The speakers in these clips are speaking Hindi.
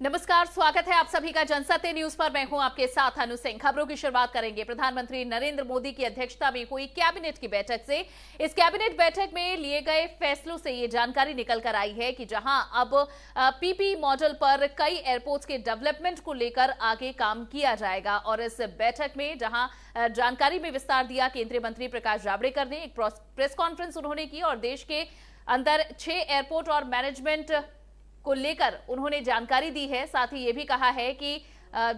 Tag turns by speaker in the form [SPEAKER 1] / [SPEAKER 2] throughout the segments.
[SPEAKER 1] नमस्कार, स्वागत है आप सभी का जनसत्य न्यूज पर। मैं हूं आपके साथ अनु सिंह। खबरों की शुरुआत करेंगे प्रधानमंत्री नरेंद्र मोदी की अध्यक्षता में हुई कैबिनेट की बैठक से। इस कैबिनेट बैठक में लिए गए फैसलों से ये जानकारी निकल कर आई है कि जहां अब पीपी मॉडल पर कई एयरपोर्ट्स के डेवलपमेंट को लेकर आगे काम किया जाएगा। और इस बैठक में जहां जानकारी में विस्तार दिया केंद्रीय मंत्री प्रकाश जावड़ेकर ने, एक प्रेस कॉन्फ्रेंस उन्होंने की और देश के अंदर 6 एयरपोर्ट और मैनेजमेंट को लेकर उन्होंने जानकारी दी है। साथ ही ये भी कहा है कि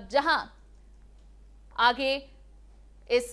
[SPEAKER 1] जहां आगे इस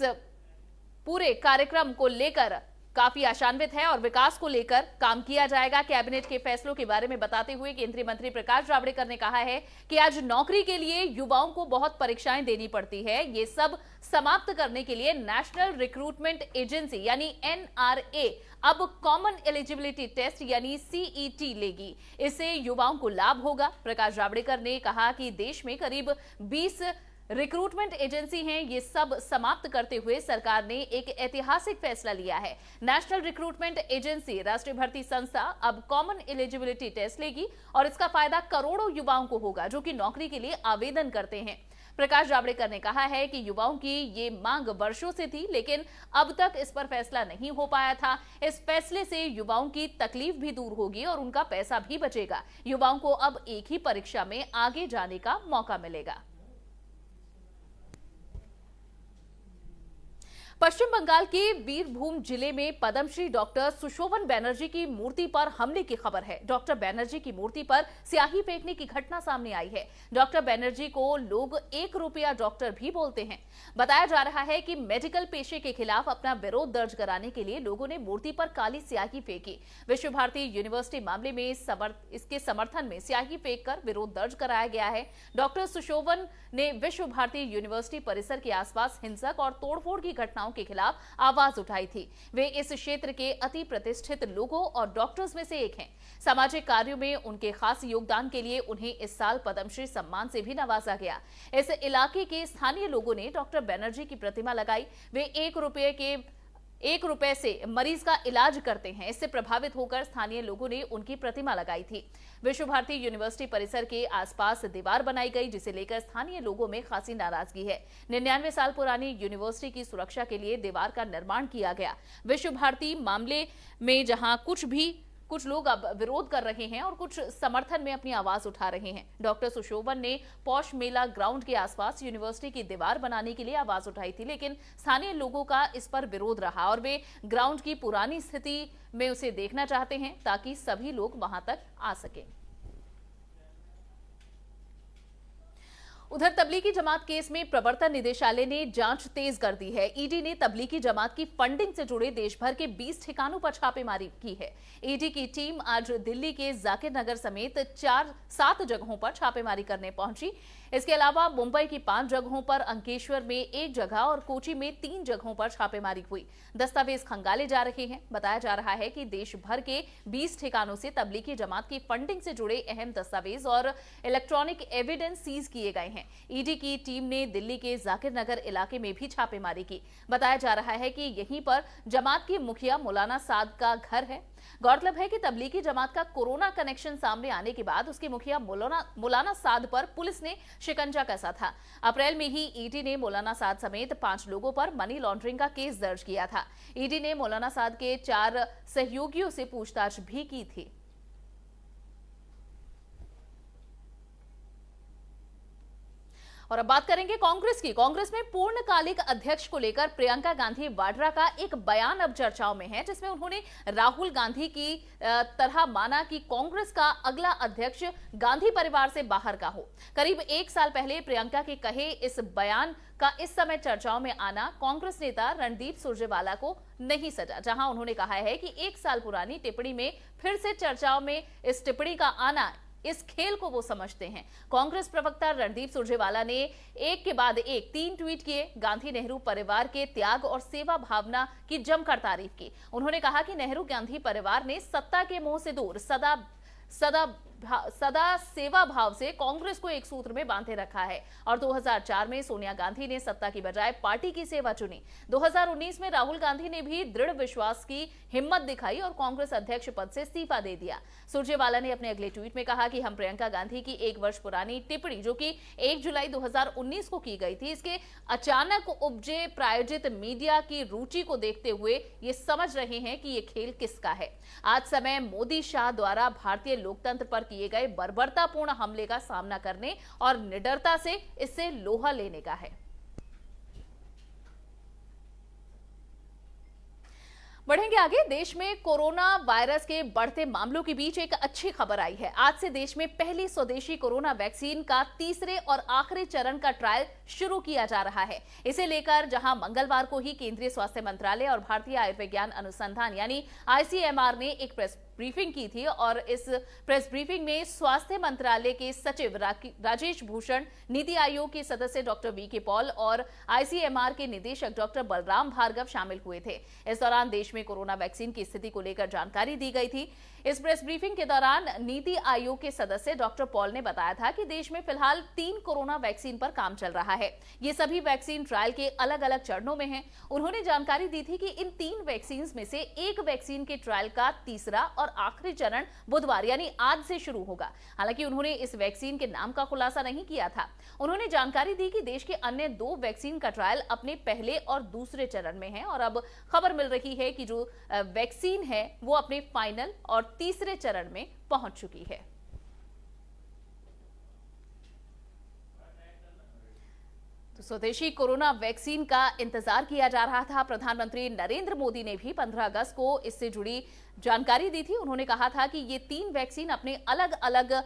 [SPEAKER 1] पूरे कार्यक्रम को लेकर काफी आशान्वित है और विकास को लेकर काम किया जाएगा। कैबिनेट के फैसलों के बारे में बताते हुए केंद्रीय मंत्री प्रकाश जावड़ेकर ने कहा है कि आज नौकरी के लिए युवाओं को बहुत परीक्षाएं देनी पड़ती है। ये सब समाप्त करने के लिए नेशनल रिक्रूटमेंट एजेंसी यानी एनआरए अब कॉमन एलिजिबिलिटी टेस्ट यानी सीईटी लेगी। इससे युवाओं को लाभ होगा। प्रकाश जावड़ेकर ने कहा कि देश में करीब 20 रिक्रूटमेंट एजेंसी हैं। ये सब समाप्त करते हुए सरकार ने एक ऐतिहासिक फैसला लिया है। नेशनल रिक्रूटमेंट एजेंसी राष्ट्रीय भर्ती संस्था अब कॉमन एलिजिबिलिटी टेस्ट लेगी और इसका फायदा करोड़ों युवाओं को होगा जो कि नौकरी के लिए आवेदन करते हैं। प्रकाश जावड़ेकर ने कहा है कि युवाओं की ये मांग वर्षों से थी, लेकिन अब तक इस पर फैसला नहीं हो पाया था। इस फैसले से युवाओं की तकलीफ भी दूर होगी और उनका पैसा भी बचेगा। युवाओं को अब एक ही परीक्षा में आगे जाने का मौका मिलेगा। पश्चिम बंगाल के बीरभूम जिले में पद्मश्री डॉक्टर सुशोभन बनर्जी की मूर्ति पर हमले की खबर है। डॉक्टर बनर्जी की मूर्ति पर स्याही फेंकने की घटना सामने आई है। डॉक्टर बनर्जी को लोग 1 रुपया डॉक्टर भी बोलते हैं। बताया जा रहा है कि मेडिकल पेशे के खिलाफ अपना विरोध दर्ज कराने के लिए लोगों ने मूर्ति पर काली स्याही फेंकी। विश्व भारती यूनिवर्सिटी मामले में इसके समर्थन में स्याही फेंककर विरोध दर्ज कराया गया है। डॉक्टर सुशोभन ने विश्व भारती यूनिवर्सिटी परिसर के आसपास हिंसक और तोड़फोड़ की घटनाओं के खिलाफ आवाज उठाई थी। वे इस क्षेत्र के अति प्रतिष्ठित लोगों और डॉक्टर्स में से एक हैं। सामाजिक कार्यों में उनके खास योगदान के लिए उन्हें इस साल पद्मश्री सम्मान से भी नवाजा गया। इस इलाके के स्थानीय लोगों ने डॉक्टर बनर्जी की प्रतिमा लगाई। वे 1 रुपए से मरीज का इलाज करते हैं। इससे प्रभावित होकर स्थानीय लोगों ने उनकी प्रतिमा लगाई थी। विश्व भारती यूनिवर्सिटी परिसर के आसपास दीवार बनाई गई, जिसे लेकर स्थानीय लोगों में खासी नाराजगी है। 99 साल पुरानी यूनिवर्सिटी की सुरक्षा के लिए दीवार का निर्माण किया गया। विश्व भारती मामले में जहां कुछ लोग अब विरोध कर रहे हैं और कुछ समर्थन में अपनी आवाज उठा रहे हैं। डॉक्टर सुशोभन ने पौष मेला ग्राउंड के आसपास यूनिवर्सिटी की दीवार बनाने के लिए आवाज उठाई थी, लेकिन स्थानीय लोगों का इस पर विरोध रहा और वे ग्राउंड की पुरानी स्थिति में उसे देखना चाहते हैं ताकि सभी लोग वहां तक आ सकें। उधर तबलीगी जमात केस में प्रवर्तन निदेशालय ने जांच तेज कर दी है। ईडी ने तबलीगी जमात की फंडिंग से जुड़े देश भर के 20 ठिकानों पर छापेमारी की है। ईडी की टीम आज दिल्ली के जाकिर नगर समेत 7 जगहों पर छापेमारी करने पहुंची। इसके अलावा मुंबई की 5 जगहों पर, अंकेश्वर में 1 जगह और कोची में 3 जगहों पर छापेमारी हुई। दस्तावेज खंगाले जा रहे हैं। बताया जा रहा है कि देश भर के 20 ठिकानों से तबलीगी जमात की फंडिंग से जुड़े अहम दस्तावेज और इलेक्ट्रॉनिक एविडेंस सीज किए गए हैं। ईडी की टीम ने दिल्ली के जाकिर नगर इलाके में भी छापेमारी की। बताया जा रहा है कि यहीं पर जमात की मुखिया मौलाना साद का घर है। गौरतलब है कि तबलीगी जमात का कोरोना कनेक्शन सामने आने के बाद उसके मुखिया मौलाना साद पर पुलिस ने शिकंजा कसा था। अप्रैल में ही ईडी ने मौलाना साद समेत 5 लोगों पर मनी लॉन्ड्रिंग का केस दर्ज किया था। ईडी ने मौलाना साद के 4 सहयोगियों से पूछताछ भी की थी। और अब बात करेंगे कांग्रेस की। कांग्रेस में पूर्णकालिक अध्यक्ष को लेकर प्रियंका गांधी वाड्रा का एक बयान अब चर्चाओं में है, जिसमें उन्होंने राहुल गांधी की तरह माना कि कांग्रेस का अगला अध्यक्ष गांधी परिवार से बाहर का हो। करीब 1 साल पहले प्रियंका के कहे इस बयान का इस समय चर्चाओं में आना कांग्रेस नेता रणदीप सुरजेवाला को नहीं सजा, जहां उन्होंने कहा है कि 1 साल पुरानी टिप्पणी में फिर से चर्चाओं में इस टिप्पणी का आना, इस खेल को वो समझते हैं। कांग्रेस प्रवक्ता रणदीप सुरजेवाला ने एक के बाद एक 3 ट्वीट किए। गांधी नेहरू परिवार के त्याग और सेवा भावना की जमकर तारीफ की। उन्होंने कहा कि नेहरू गांधी परिवार ने सत्ता के मोह से दूर सदा सदा सेवा भाव से कांग्रेस को एक सूत्र में बांधे रखा है और 2004 में सोनिया गांधी ने सत्ता की बजाय पार्टी की सेवा चुनी। 2019 में राहुल गांधी ने भी दृढ़ विश्वास की हिम्मत दिखाई और कांग्रेस अध्यक्ष पद से इस्तीफा दे दिया। सुरजेवाला ने अपने अगले ट्वीट में कहा कि हम प्रियंका गांधी की 1 वर्ष पुरानी टिप्पणी जो कि 1 जुलाई 2019 को की गई थी, इसके अचानक उपजे प्रायोजित मीडिया की रुचि को देखते हुए ये समझ रहे हैं कि ये खेल किसका है। आज समय मोदी शाह द्वारा भारतीय लोकतंत्र पर किए गए बर्बरतापूर्ण हमले का सामना करने और निडरता से इससे लोहा लेने का है। बढ़ेंगे आगे। देश में कोरोना वायरस के बढ़ते मामलों के बीच एक अच्छी खबर आई है। आज से देश में पहली स्वदेशी कोरोना वैक्सीन का तीसरे और आखिरी चरण का ट्रायल शुरू किया जा रहा है। इसे लेकर जहां मंगलवार को ही केंद्रीय स्वास्थ्य मंत्रालय और भारतीय आयुर्विज्ञान अनुसंधान यानी ICMR ने एक प्रेस ब्रीफिंग की थी और इस प्रेस ब्रीफिंग में स्वास्थ्य मंत्रालय के सचिव राजेश भूषण, नीति आयोग के सदस्य डॉक्टर VK पॉल और ICMR के निदेशक डॉक्टर बलराम भार्गव शामिल हुए थे। इस दौरान देश में कोरोना वैक्सीन की स्थिति को लेकर जानकारी दी गई थी। इस प्रेस ब्रीफिंग के दौरान नीति आयोग के सदस्य डॉक्टर पॉल ने बताया था कि देश में फिलहाल 3 कोरोना वैक्सीन पर काम चल रहा है। ये सभी वैक्सीन ट्रायल के अलग अलग चरणों में हैं। उन्होंने जानकारी दी थी कि इन 3 वैक्सीन में से एक वैक्सीन के ट्रायल का तीसरा और आखिरी चरण बुधवार यानी आज से शुरू होगा। हालांकि उन्होंने इस वैक्सीन के नाम का खुलासा नहीं किया था। उन्होंने जानकारी दी कि देश के अन्य 2 वैक्सीन का ट्रायल अपने पहले और दूसरे चरण में है और अब खबर मिल रही है कि जो वैक्सीन है वो अपने फाइनल और तीसरे चरण में पहुंच चुकी है। तो स्वदेशी कोरोना वैक्सीन का इंतजार किया जा रहा था। प्रधानमंत्री नरेंद्र मोदी ने भी 15 अगस्त को इससे जुड़ी जानकारी दी थी। उन्होंने कहा था कि ये 3 वैक्सीन अपने अलग अलग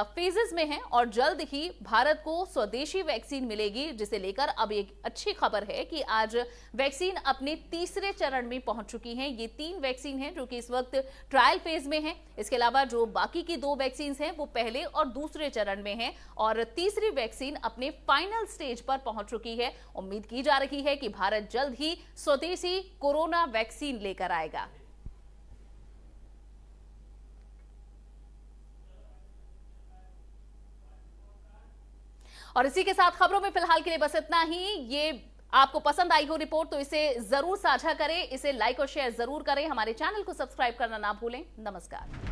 [SPEAKER 1] फेजेस में हैं और जल्द ही भारत को स्वदेशी वैक्सीन मिलेगी, जिसे लेकर अब एक अच्छी खबर है कि आज वैक्सीन अपने तीसरे चरण में पहुंच चुकी हैं। ये 3 वैक्सीन हैं जो कि इस वक्त ट्रायल फेज में हैं। इसके अलावा जो बाकी की 2 वैक्सीन हैं वो पहले और दूसरे चरण में हैं और तीसरी वैक्सीन अपने फाइनल स्टेज पर पहुंच चुकी है। उम्मीद की जा रही है कि भारत जल्द ही स्वदेशी कोरोना वैक्सीन लेकर आएगा। और इसी के साथ खबरों में फिलहाल के लिए बस इतना ही। ये आपको पसंद आई हो रिपोर्ट तो इसे जरूर साझा करें, इसे लाइक और शेयर जरूर करें। हमारे चैनल को सब्सक्राइब करना ना भूलें। नमस्कार।